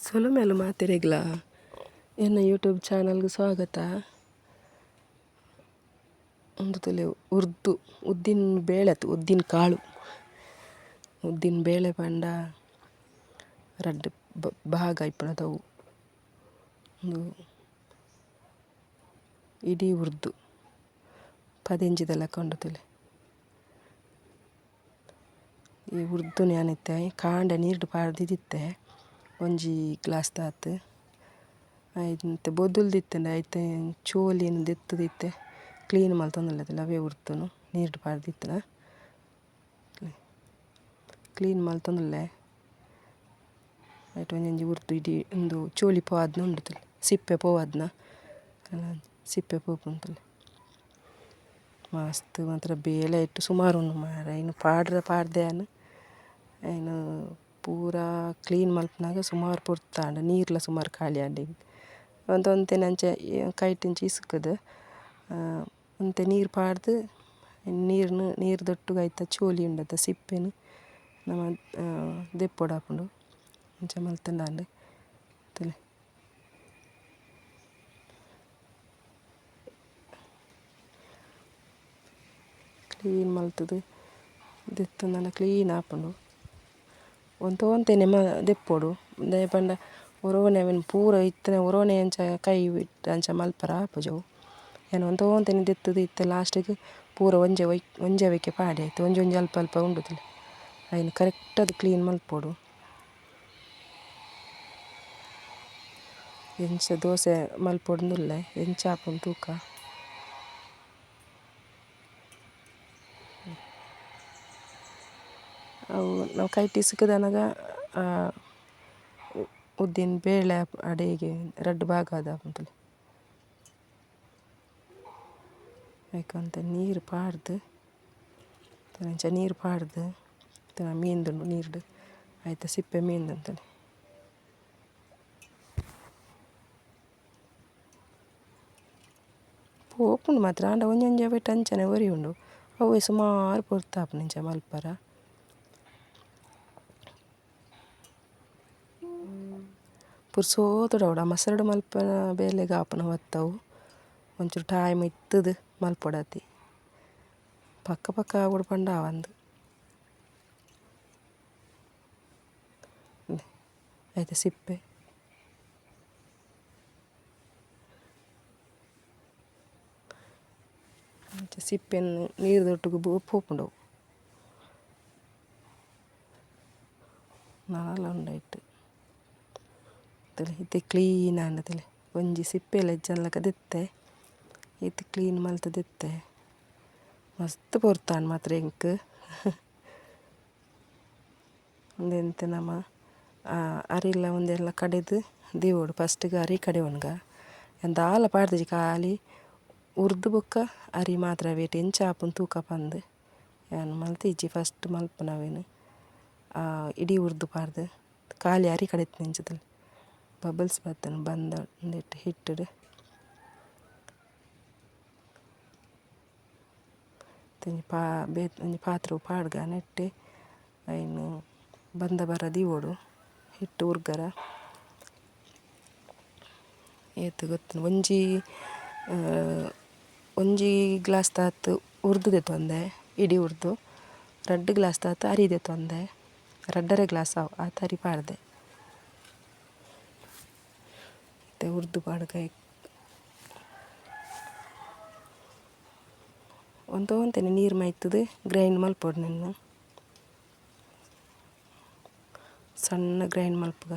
ಸೊಲಮೇಲು ಮಾತಿರೆಗ್ಲ ಎನ್ನ ಯೂಟ್ಯೂಬ್ ಚಾನಲ್ಗೆ ಸ್ವಾಗತ. ಒಂದು ತಲೆ ಉದ್ದಿನ ಬೇಳೆತು ಉದ್ದಿನ ಕಾಳು ಉದ್ದಿನ ಬೇಳೆ ಪಂಡ ರಡ್ಡು ಭಾಗ ಇಪ್ಪಣದವು ಒಂದು ಇಡೀ ಉರ್ದು ಪದಿಂಜಿದೆಲ್ಲ ಕೊಂಡು ತಲೆ ಈ ಉರ್ದು ನ್ಯಾನಿತ್ತೆ ಕಾಂಡ ನೀರು ಪಾಡ್ದಿದ್ದೆ ಒಂಜಿ ಗ್ಲಾಸ್ ತಾತು ಆಯ್ತು ಬೊದ್ದುಲ್ದಿತ್ತೆ ಆಯ್ತು ಚೋಲಿನ ದೆತ್ತದಿತ್ತೆ ಕ್ಲೀನ್ ಮಲ್ತೊಂದುಲ್ಲದಿಲ್ಲ ಅವೇ ಉರ್ದುನು ನೀರು ಪಾಡ್ದಿತ್ತನ ಕ್ಲೀನ್ ಮಲ್ತೊಂದುಲ್ಲೆ ಆಯ್ತು ಒಂಜೊಂಜಿ ಉರ್ದು ಇಡೀ ಒಂದು ಚೋಲಿ ಪೋವಾದ್ನ ಉಂಡುತ್ತಲೆ ಸಿಪ್ಪೆ ಪೋವಾದ್ನ ಸಿಪ್ಪೆ ಪೋಪುಂತಲೆ ಮಸ್ತ್ ಮಾತ್ರ ಬೇಲೆ ಇಟ್ಟು ಸುಮಾರು ಉಂಡು ಮಾರ ಇನ್ನು ಪಾಡ್ದೆ ಇನ್ನು ಪೂರ ಕ್ಲೀನ್ ಮಲ್ಪನಾಗ ಸುಮಾರು ಪೊರ್ತಾಂಡ ನೀರ್ಲ ಸುಮಾರು ಖಾಲಿ ಆಂಡ ಒಂತೆನ ಅಂಚೆ ಕೈಟಿಂಚ ಇಸ್ಕದು ಒಂತೆ ನೀರು ಪಾಡ್ದು ನೀರು ದೊಟ್ಟುಗ ಆಯ್ತ ಚೋಲಿ ಉಂಡದ ಸಿಪ್ಪೆನು ನಮ್ಮ ದೆಪ್ಪೊಡಾಪುಂಡು ಅಂಚೆ ಮಲ್ತಂಡಾಂಡು ತಲೆ ಕ್ಲೀನ್ ಮಲ್ತದು ದೆತ್ತಂದನ ಕ್ಲೀನ್ ಆಪುಂಡು ಒಂತೇನೆ ದೆಪ್ಪೊಡು ದಾಯ ಪಂಡ ಒರೋನೆ ಅವನು ಪೂರ ಇತ್ತನೆ ಒರೋನೆ ಅಂಚ ಕೈ ಬಿಟ್ಟು ಅಂಚ ಮಲ್ಪರ ಆಪುಜವು ಏನು ಒಂತೇನೆ ದೆತ್ತದು ಇತ್ತೆ ಲಾಸ್ಟಿಗೆ ಪೂರ ಒಂಜೆ ಪಾಡಿ ಆಯ್ತು ಒಂಜೊಂಜಿ ಅಲ್ಪ ಅಲ್ಪ ಉಂಡುದಿಲ್ಲ ಅಯ್ನು ಕರೆಕ್ಟ್ ಅದು ಕ್ಲೀನ್ ಮಲ್ಪೊಡು. ಎಂಚ ದೋಸೆ ಮಲ್ಪೊಡುಂದುಲ್ಲೆ ಎಂಚ ಆಪುಂಡು ತೂಕ ಅವು ನಾವು ಕೈಟ್ ಇಸ್ಕದನಗ ಉದ್ದಿನ ಬೇಳೆ ಅಡೆಗೆ ರಡ್ಡು ಭಾಗ ಆದಾಪುಂತಲೆ ಯಾಕಂತ ನೀರು ಪಾಡ್ದು ಅಂಚ ನೀರು ಪಾಡ್ದು ಮೀನ್ದುಂಡು ನೀರ್ಡು ಆಯ್ತು ಸಿಪ್ಪೆ ಮೀನ್ದಂತಲೆ ಪೋಪುಂಡು ಮಾತ್ರ ಆಂಡ ಒಂಜೊಂಜೆ ಬಿಟ್ಟು ಅಂಚನೆ ಒರಿ ಉಂಡು ಅವೇ ಸುಮಾರು ಪೊರ್ತಾಪುಂಡು ಇಂಚ ಮಲ್ಪರ ಪುರ್ಸೋತುಡು ಅವಡು ಆ ಮಸರಡು ಮಲ್ಪನ ಬೇಲೆಗೆ ಆಪುನ ಹೊತ್ತವು ಒಂಚೂರು ಟೈಮ್ ಇತ್ತದು ಮಲ್ಪೊಡತಿ ಪಕ್ಕ ಆವಡು ಪಂಡ ಅವಂದು ಆಯ್ತು ಸಿಪ್ಪೆ ಸಿಪ್ಪೆನ್ನು ನೀರು ದೊಟ್ಟಿಗೆ ಪೋಪುಂಡವು ನಾಲ ಉಂಡಾಯ್ತು ಇತ್ತೆ ಕ್ಲೀನ್ ಆಂಡತಲೆ ಒಂಜಿ ಸಿಪ್ಪೆಲ ಇಜ್ಜನ್ಲಕ ದೆತ್ತೆ ಇತ್ತೆ ಕ್ಲೀನ್ ಮಲ್ತು ದೆತ್ತೆ ಮಸ್ತ್ ಪೊರ್ತಾಂಡು ಮಾತ್ರ ಎಂಕ್ ಒಂದೆಂತ ನಮ್ಮ ಅರಿಲ್ಲ ಒಂದೆಲ್ಲ ಕಡೆದು ದೀವೋಡು ಫಸ್ಟಿಗೆ ಅರಿ ಕಡೆವನ್ಗ ಎಂತ ಆಲ ಪಾಡ್ದಿಜಿ ಖಾಲಿ ಉರ್ದು ಬೊಕ್ಕ ಅರಿ ಮಾತ್ರ ವೇಟ್ ಎಂಚ ಆಪುಂಡು ತೂಕ ಪಂದು ಏನು ಮಲ್ತಿಜ್ಜಿ ಫಸ್ಟ್ ಮಲ್ಪುನವೇನು ಇಡೀ ಉರ್ದು ಪಾಡ್ದು ಖಾಲಿ ಅರಿ ಕಡೆತ್ತು ನೆಂಚದಲ್ಲಿ ಬಬಲ್ಸ್ ಬರ್ತನು ಬಂದ ಒಂದಿಟ್ಟು ಹಿಟ್ಟಡು ಒಂಜಿ ಪಾತ್ರೆ ಪಾಡ್ಗ ನೆಟ್ಟೆ ಅಯ್ನು ಬಂದ ಬರ ದೀವೋಡು ಹಿಟ್ಟು ಉರ್ಗರ ಏತು ಗೊತ್ತು ಒಂಜಿ ಗ್ಲಾಸ್ ತಾತು ಉರ್ದು ದೆತ್ತೊಂದೆ ಇಡೀ ಉರ್ದು 2 ಗ್ಲಾಸ್ ತಾತು ಅರಿ ದೆತ್ತೊಂದೆ 2.5 ಗ್ಲಾಸ್ ಆ ತರಿ ಪಾಡ್ದೆ ಮತ್ತೆ ಉರ್ದು ಪಾಡ್ಗ ಒಂತೇನೆ ನೀರು ಮೈತದು ಗ್ರೈಂಡ್ ಮಲ್ಪೊಡು ನಿನ್ನ ಸಣ್ಣ ಗ್ರೈಂಡ್ ಮಲ್ಪುಗ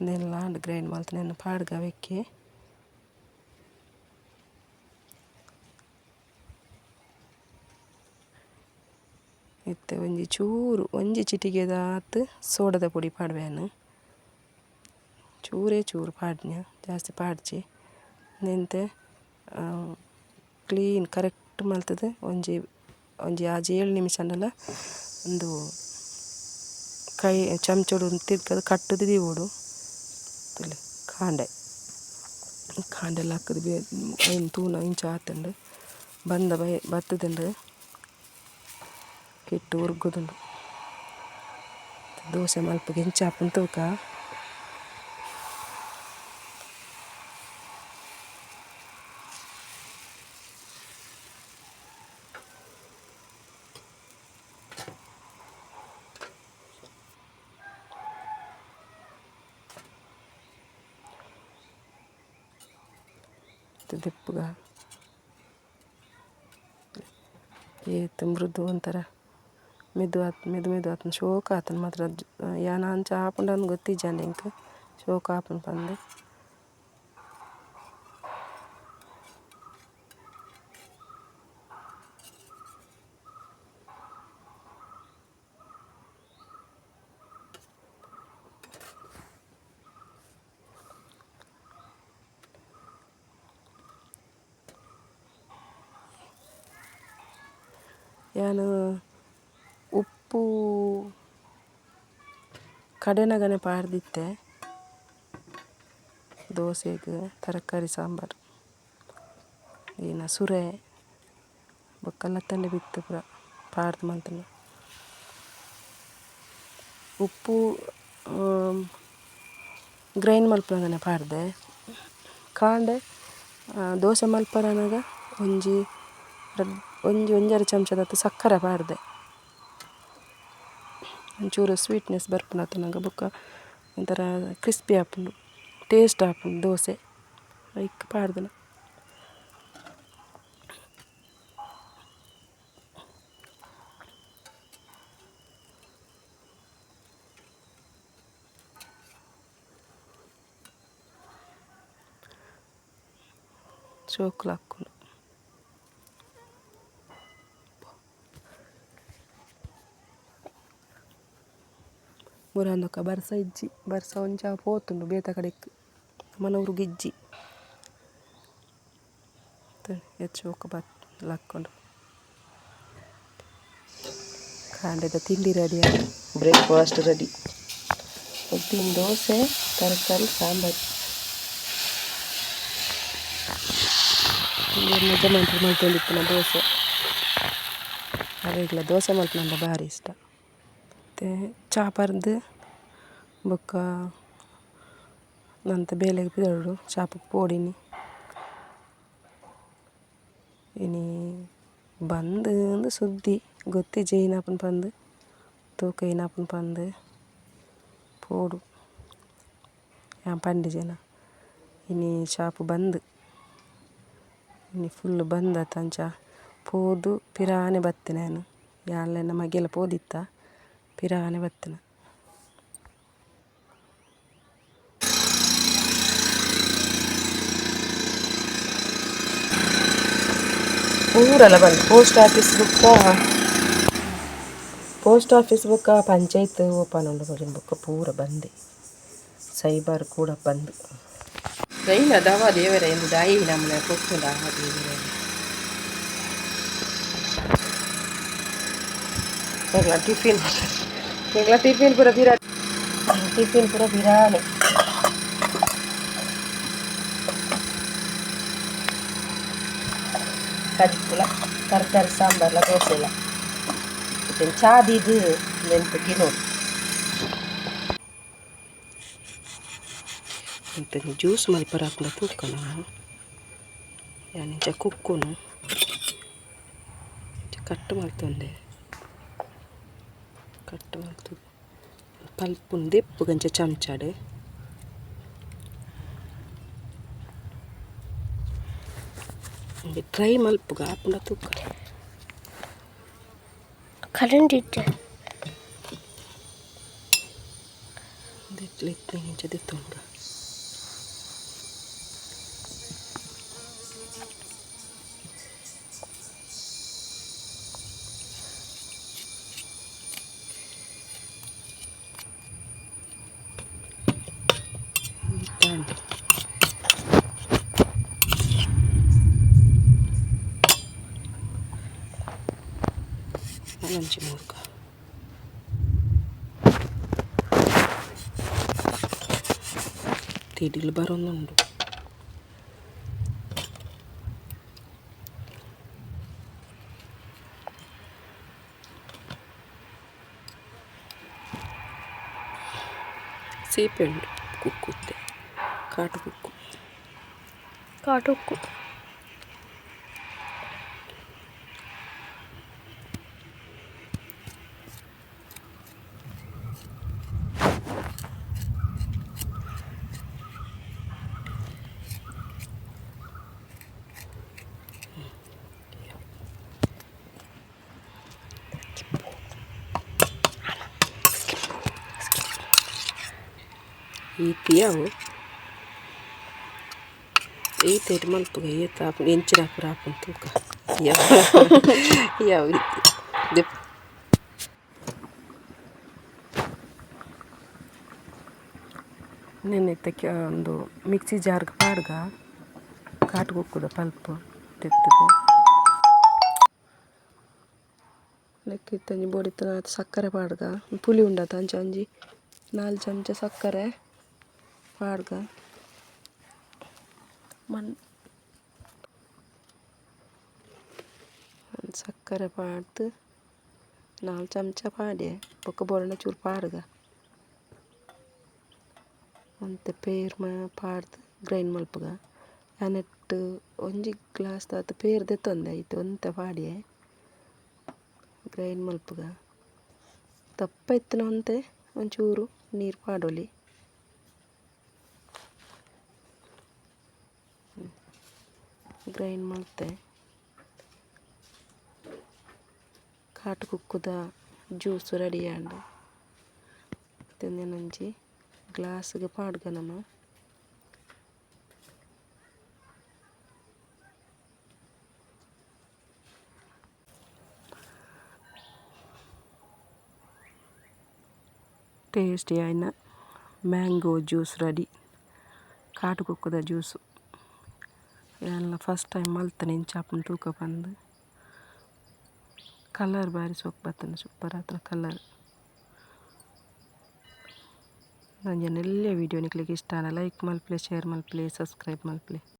ನೆಲ್ಲ ಗ್ರೈಂಡ್ ಮಲ್ತು ನೆನ್ನ ಪಾಡ್ಗ ಅವೆಕ್ಕೆ ಇತ್ತೆ ಒಂಜಿ ಚಿಟಿಗೆದಾತು ಸೋಡದ ಪೊಡಿ ಪಾಡ್ವೇನು ಚೂರು ಪಾಡ್ನ್ಯ ಜಾಸ್ತಿ ಪಾಡ್ಚಿ ನೆಂತೆ ಕ್ಲೀನ್ ಕರೆಕ್ಟ್ ಮಲ್ತದು ಒಂಜಿ 6-7 ನಿಮಿಷ ಅಂಡಲ ಒಂದು ಕೈ ಚಮಚೋಡು ತಿರ್ಕದು ಕಟ್ಟದು ದೀವೋಡು ತಲೆ ಕಾಂಡೆಲ್ಲ ಹಾಕದು ಐನು ತೂನ ಇಂಚ ಆತಂಡು ಬತ್ತದಂಡು ಹಿಟ್ಟು ಉರ್ಗುದುಂಡು ದೋಸೆ ಮಲ್ಪಗೆ ಹೆಂಚಾಪನ್ ತೂಕ ದಿಪ್ಪಗ ಏತು ಮೃದು ಒಂಥರ ಮೆದು ಆತನ ಶೋಕ ಆತನ ಮಾತ್ರ ಯಾನ ಅಂಚ ಹಾಪುಂಡನ್ನು ಗೊತ್ತಿಜ್ಜಂಡೆ ಇಂಕ ಶೋಕ ಹಾಪುಂಡು ಪಂದು ಯಾನು ಉಪ್ಪು ಕಡೆನಗನೆ ಪಾಡ್ದಿತ್ತೆ ದೋಸೆಗೆ ತರಕಾರಿ ಸಾಂಬಾರು ಏನ ಸುರೆ ಬೊಕ್ಕಲ್ಲ ತಂಡೆ ಬಿತ್ತು ಪೂರ ಪಾಡ್ದು ಮಂತನ ಉಪ್ಪು ಗ್ರೈಂಡ್ ಮಲ್ಪನಗನೆ ಪಾಡ್ದೆ ಕಾಂಡೆ ದೋಸೆ ಮಲ್ಪರನಾಗ ಒಂಜಾರು ಚಮಚದತ್ತು ಸಕ್ಕರೆ ಪಾಡ್ದೆ ಒಂಚೂರು ಸ್ವೀಟ್ನೆಸ್ ಬರ್ಪುನತ್ತು ನಂಗೆ ಬೊಕ್ಕ ಒಂಥರ ಕ್ರಿಸ್ಪಿ ಆಪುಂಡು ಟೇಸ್ಟ್ ಆಪುಂಡು ದೋಸೆ ಐಕ್ ಪಾಡ್ದನ ಚೋಕ್ಲ ಹಾಕ್ಕೊಂಡು ಬುರಂದೊಕ್ಕ ಬರ್ಸ ಇಜ್ಜಿ ಬರ್ಸ ಒಂಚ ಪೋತುಂಡು ಬೇತ ಕಡೆಕ್ ಮನೂರು ಗಿಜ್ಜಿ ಹೆಚ್ಚೋಕ ಹಾಕ್ಕೊಂಡು ಕಾಂಡೆದ ತಿಂಡಿ ರೆಡಿ ಆಗಿ ಬ್ರೇಕ್ಫಾಸ್ಟ್ ರೆಡಿ ಉದ್ದಿನ ದೋಸೆ ತರಕಾರಿ ಸಾಂಬಾರು ನಿಜ ಮಾಡ್ಕೊಂಡಿತ್ತು ದೋಸೆ ಅವೆಗ್ಲ ದೋಸೆ ಮಲ್ತು ನಂಗೆ ಭಾರಿ ಇಷ್ಟ ಮತ್ತು ಚಾಪರ್ದು ಬೊಕ್ಕ ನಂತ ಬೇಲೆಗೆ ಪಿದಳು ಚಾಪಕ್ಕೆ ಪೋಡಿನಿ ಇನಿ ಬಂದು ಸುದ್ದಿ ಗೊತ್ತಿಜ್ಜೆ ಏನಾಪನ್ ಪಂದು ತೂಕ ಏನಾಪನ್ ಪಂದು ಪೋಡು ಯಾ ಪಂಡಿ ಜನ ಇನಿ ಶಾಪು ಬಂದು ಇನಿ ಫುಲ್ ಬಂದತ್ತಂಚ ಪೋದು ಪಿರಾನೆ ಬತ್ತನೆ ನಾನು ಯಾನ್ಲೆನ ಮಗೆಲ್ಲ ಪೋದಿತ್ತ ಪಿರಾನೆ ಬತ್ತನೆ ಊರೆಲ್ಲ ಬಂದು ಪೋಸ್ಟ್ ಆಫೀಸ್ ಬುಕ್ಕ ಪಂಚಾಯತ್ ಓಪನ್ ಉಂಡು ಬುಕ್ಕ ಪೂರ ಬಂದೆ ಸೈಬರ್ ಕೂಡ ಬಂದು ರೈನ ದವ ದೇವರ ಎಂದು ದಾಯಿ ನಮ್ಮನೆ ಕೊಟ್ಟು ಟಿಫಿನ್ ಪೂರ ಬಿರಾನೆ ಕಜ್ಪುಲ ತರಕಾರಿ ಸಾಂಬಾರ್ಲ ದೋಸೆಲ್ಲ ಚಾದಿದು ನೆನಪಿಗೆ ನೋಡಿ ಅಂತ ಜ್ಯೂಸ್ ಮಲ್ಪರ ಹಾಕೊಂಡು ತೂಕನು ಯಾನಿಂಚ ಕುಕ್ಕುನು ಕಟ್ಟು ಮಾಡ್ತಂದೆ ಕಟ್ಟು ಮಾಡ್ತು ಪಲ್ಪುನ್ ದೆಪ್ಪು ಗಂಚ ಚಮಚಾಡು ಟ್ರೈ ಮಲ್ಪುಗ ಹಾಪುಂಡ ತೂಕ ಕರೆಂಟ್ ಇಟ್ಟೆ ಇಂಚ ದೆತ್ತುಂಡ ಮಂಚಿ ಮೂರ್ಕ ತಿಡಿಲು ಬರೋನುಂಡು ಸೀಪೆ ಉಂಟು ಕುಕ್ಕುತ್ತೆ ಕಾಟು ಕುಕ್ಕು ಕಾಟುಕ್ಕು ಈತಿಯವು ಈತೇರಿ ಮಲ್ಪುಗ ಈತ ಎಂಚಿನ ಪುರ ಹಾಕೊಂಡು ತೂಕ ಯಾವ ನೆನ್ನೆತ್ತಕ್ಕೆ ಒಂದು ಮಿಕ್ಸಿ ಜಾರ್ಗೆ ಪಾಡ್ಗ ಕಾಟು ಕುಕ್ಕುದ ಪಲ್ಪು ತೆತ್ತದು ಲೆಕ್ಕಿತ್ತಂಜಿ ಬೋಡಿತ್ತ ಸಕ್ಕರೆ ಪಾಡ್ಗ ಪುಲಿ ಉಂಡತ ಅಂಚಿ 4 ಚಮಚ ಸಕ್ಕರೆ ಪಾಡ್ಗ ಸಕ್ಕರೆ ಪಾಡ್ದು 4 ಚಮಚ ಪಾಡೆ ಬೊಕ್ಕ ಬೋರ್ನ ಚೂರು ಪಾಡ್ಗ ಮತ್ತು ಪೇರ್ ಪಾಡ್ದು ಗ್ರೈಂಡ್ ಮಲ್ಪುಗ ನೆಟ್ಟು ಒಂಜಿ ಗ್ಲಾಸ್ ತಾತ ಪೇರ್ ದೆತ್ತೊಂದೆ ಐತೆ ಒಂತೆ ಪಾಡಿಯೆ ಗ್ರೈಂಡ್ ಮಲ್ಪುಗ ದಪ್ಪ ಇತ್ತಿನ ಒಂತೆ ಒಂಚೂರು ನೀರು ಪಾಡೊಲಿ ಗ್ರೈಂಡ್ ಮಲ್ತೆ ಕಾಟು ಕುಕ್ಕುದ ಜ್ಯೂಸು ರೆಡಿ ಆಂಡು ತಿಂದಿನಂಜಿ ಗ್ಲಾಸ್ಗೆ ಪಾಡ್ಗ ನಮ್ಮ ಟೇಸ್ಟಿ ಆಯ್ನ ಮ್ಯಾಂಗೋ ಜ್ಯೂಸ್ ರೆಡಿ ಕಾಟು ಕುಕ್ಕುದ ಜ್ಯೂಸು ಎಲ್ಲ ಫಸ್ಟ್ ಟೈಮ್ ಮಲ್ತನೆ ಇಂಚಾಪನ ತೂಕ ಬಂದು ಕಲರ್ ಬಾರಿ ಸೊಪ್ಪು ಬರ್ತದೆ ಸೂಪರ್ ಹತ್ರ ಕಲರ್ ನಂಗೆ ಎಲ್ಲೇ ವೀಡಿಯೋ ನಿಕ್ಲಿಕ್ಕೆ ಇಷ್ಟ ಲೈಕ್ ಮಲ್ಪ್ಲೆ ಶೇರ್ ಮಲ್ಪ್ಲೆ ಸಬ್ಸ್ಕ್ರೈಬ್ ಮಲ್ಪ್ಲೆ